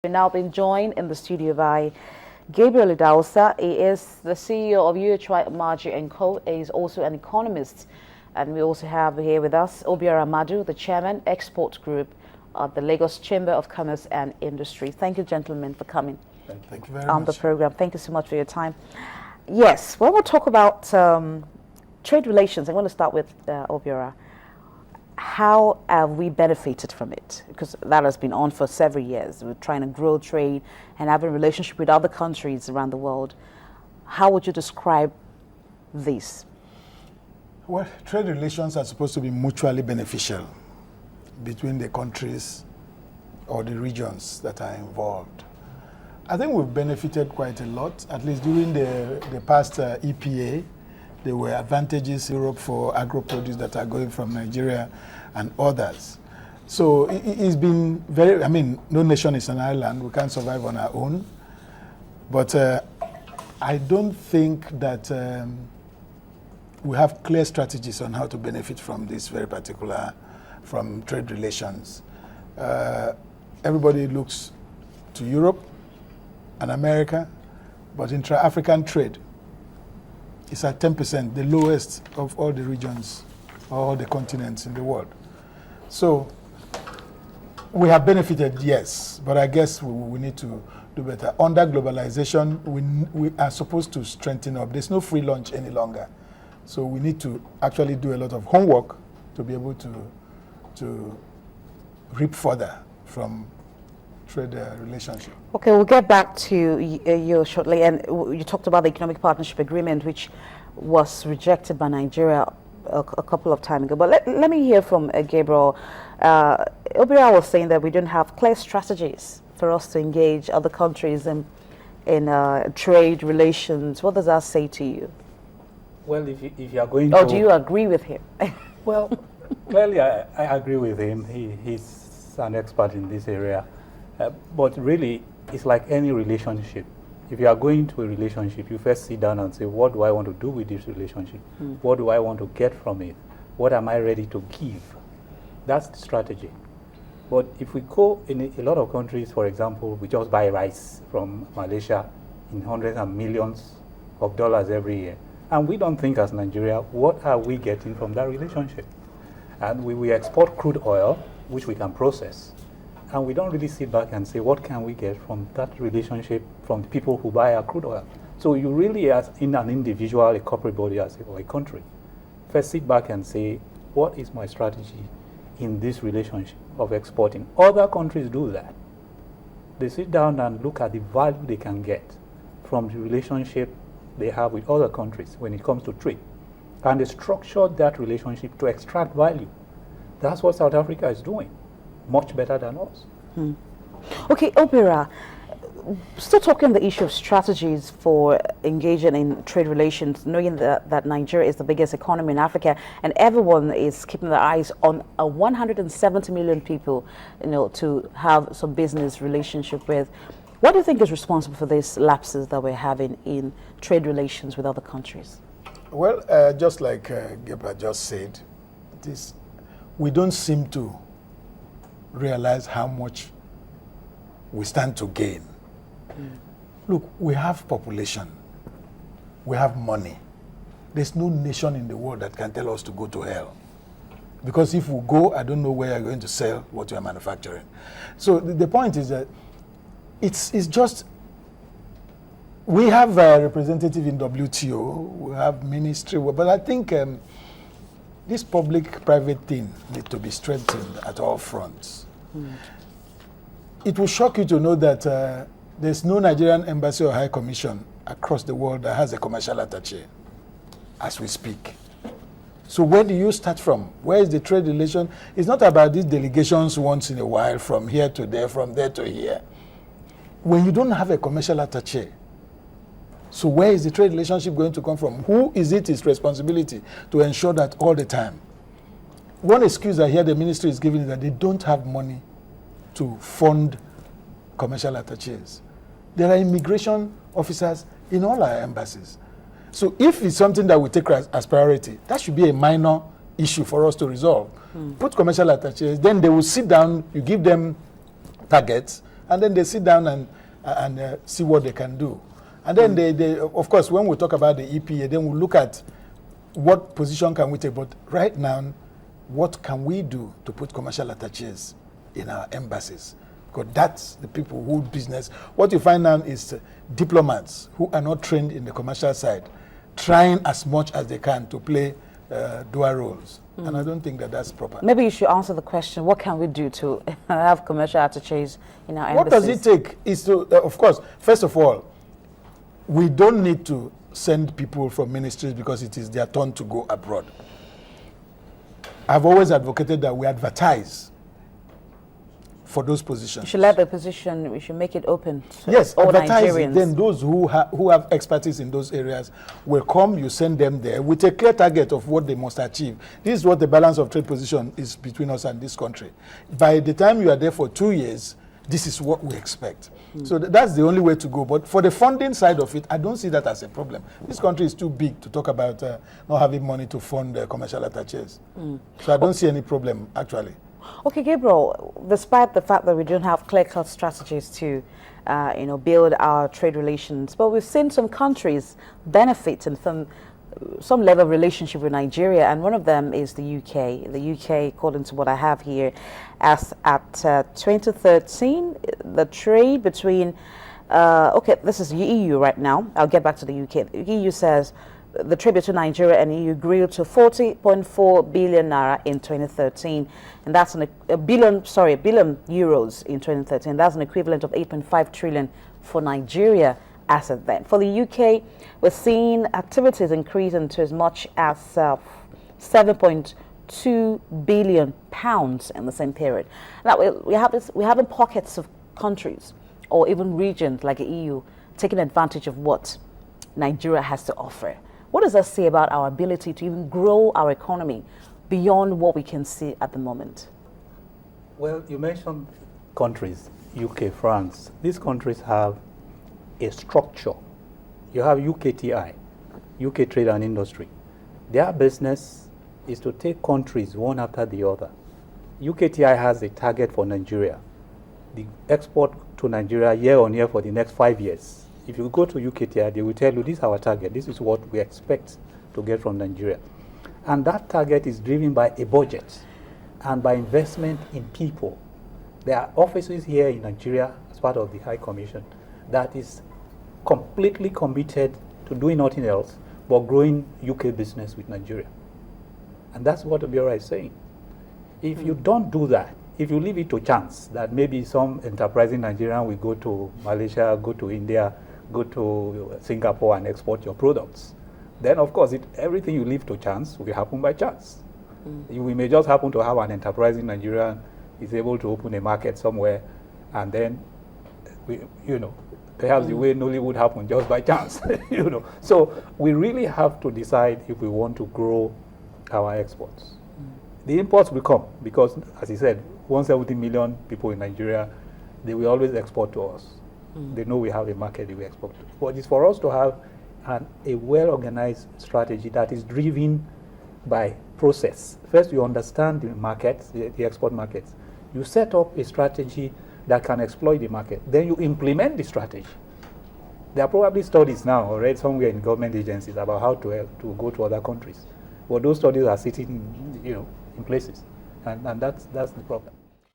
We're now being joined in the studio by Gabriel Idausa. He is the CEO of UHY Margie & Co. He is also an economist. And we also have here with us Obiora Madu, the Chairman, Export Group of the Lagos Chamber of Commerce and Industry. Thank you, gentlemen, for coming Thank you very on much. the program. Thank you so much for your time. Yes, when we'll talk about trade relations, I want to start with Obiora. How have we benefited from it? Because that has been on for several years. We're trying to grow trade and having a relationship with other countries around the world. How would you describe this? Well, trade relations are supposed to be mutually beneficial between the countries or the regions that are involved. I think we've benefited quite a lot, at least during the past EPA. There were advantages in Europe for agro-produce that are going from Nigeria and others. So it's been very, no nation is an island. We can't survive on our own. But I don't think that we have clear strategies on how to benefit from this very particular, from trade relations. Everybody looks to Europe and America, but intra-African trade, it's at 10%, the lowest of all the regions, all the continents in the world. So we have benefited, yes, but I guess we need to do better. Under globalization, we are supposed to strengthen up. There's no free lunch any longer. So we need to actually do a lot of homework to be able to reap further from trade relationship. Okay, we'll get back to you shortly. And you talked about the Economic Partnership Agreement, which was rejected by Nigeria a couple of time ago. But let me hear from Gabriel. Obiora was saying that we don't have clear strategies for us to engage other countries in trade relations. What does that say to you? Well, if you are going to... Or do you agree with him? Well, clearly I agree with him. He's an expert in this area. But really, it's like any relationship. If you are going to a relationship, you first sit down and say, what do I want to do with this relationship? What do I want to get from it? What am I ready to give? That's the strategy. But if we go in a lot of countries, for example, we just buy rice from Malaysia in hundreds of millions of dollars every year. And we don't think as Nigeria, what are we getting from that relationship? And we export crude oil, which we can process. And we don't really sit back and say, what can we get from that relationship from the people who buy our crude oil? So you really, as in an individual, a corporate body, or a country, first sit back and say, what is my strategy in this relationship of exporting? Other countries do that. They sit down and look at the value they can get from the relationship they have with other countries when it comes to trade. And they structure that relationship to extract value. That's what South Africa is doing. Much better than us. Okay, Obiora, still talking the issue of strategies for engaging in trade relations, knowing that Nigeria is the biggest economy in Africa and everyone is keeping their eyes on 170 million people, to have some business relationship with. What do you think is responsible for these lapses that we're having in trade relations with other countries? Well, just like Gabriel just said, we don't seem to realize how much we stand to gain. Look, we have population, we have money. There's no nation in the world that can tell us to go to hell. Because if we go, I don't know where you're going to sell what you're manufacturing. So the point is that it's just, we have a representative in WTO, we have ministry, but I think this public-private thing needs to be strengthened at all fronts. It will shock you to know that there's no Nigerian embassy or high commission across the world that has a commercial attaché as we speak. So where do you start from? Where is the trade relation? It's not about these delegations once in a while from here to there, from there to here. When you don't have a commercial attaché, so where is the trade relationship going to come from? Who is it his responsibility to ensure that all the time? One excuse I hear the ministry is giving is that they don't have money to fund commercial attachés. There are immigration officers in all our embassies. So if it's something that we take as priority, that should be a minor issue for us to resolve. Put commercial attachés, then they will sit down, you give them targets, and then they sit down and see what they can do. And then they, of course, when we talk about the EPA, then we look at what position can we take. But right now, what can we do to put commercial attaches in our embassies? Because that's the people who business. What you find now is diplomats who are not trained in the commercial side, trying as much as they can to play dual roles. And I don't think that that's proper. Maybe you should answer the question, what can we do to have commercial attaches in our What embassies? does it take is to, of course, first of all, we don't need to send people from ministries because it is their turn to go abroad. I've always advocated that we advertise for those positions. We should let the position, we should make it open to Yes, all advertise it. Nigerians. Then those who have expertise in those areas will come, you send them there with a clear target of what they must achieve. This is what the balance of trade position is between us and this country. By the time you are there for 2 years, this is what we expect. So that's the only way to go. But for the funding side of it, I don't see that as a problem. This country is too big to talk about not having money to fund commercial attaches. So I don't see any problem, actually. Okay, Gabriel, despite the fact that we don't have clear-cut strategies to build our trade relations, but we've seen some countries benefit from some level of relationship with Nigeria, and one of them is the UK. The UK, according to what I have here, as at 2013, the trade between, this is the EU right now. I'll get back to the UK. The EU says the trade between Nigeria and EU grew to 40.4 billion naira in 2013, and that's a billion euros in 2013. That's an equivalent of 8.5 trillion for Nigeria as of then. For the UK, we're seeing activities increasing to as much as 7.2 billion pounds in the same period. Now we have in pockets of countries or even regions like the EU taking advantage of what Nigeria has to offer. What does that say about our ability to even grow our economy beyond what we can see at the moment? Well, you mentioned countries, UK, France. These countries have a structure. You have UKTI, UK Trade and Industry. Their business is to take countries one after the other. UKTI has a target for Nigeria. The export to Nigeria year on year for the next 5 years. If you go to UKTI, they will tell you this is our target. This is what we expect to get from Nigeria. And that target is driven by a budget and by investment in people. There are offices here in Nigeria as part of the High Commission that is completely committed to doing nothing else but growing UK business with Nigeria. And that's what the Bureau is saying. If you don't do that, if you leave it to chance that maybe some enterprising Nigerian will go to Malaysia, go to India, go to Singapore and export your products, then of course everything you leave to chance will happen by chance. We may just happen to have an enterprising Nigerian is able to open a market somewhere, and then perhaps the way Nollywood happened just by chance. So we really have to decide if we want to grow our exports. The imports will come because, as he said, 170 million people in Nigeria, they will always export to us. They know we have a market that we export to. But it's for us to have a well-organized strategy that is driven by process. First, you understand the markets, the export markets. You set up a strategy that can exploit the market. Then you implement the strategy. There are probably studies now, already somewhere in government agencies about how to go to other countries. But those studies are sitting, in places, and that's the problem.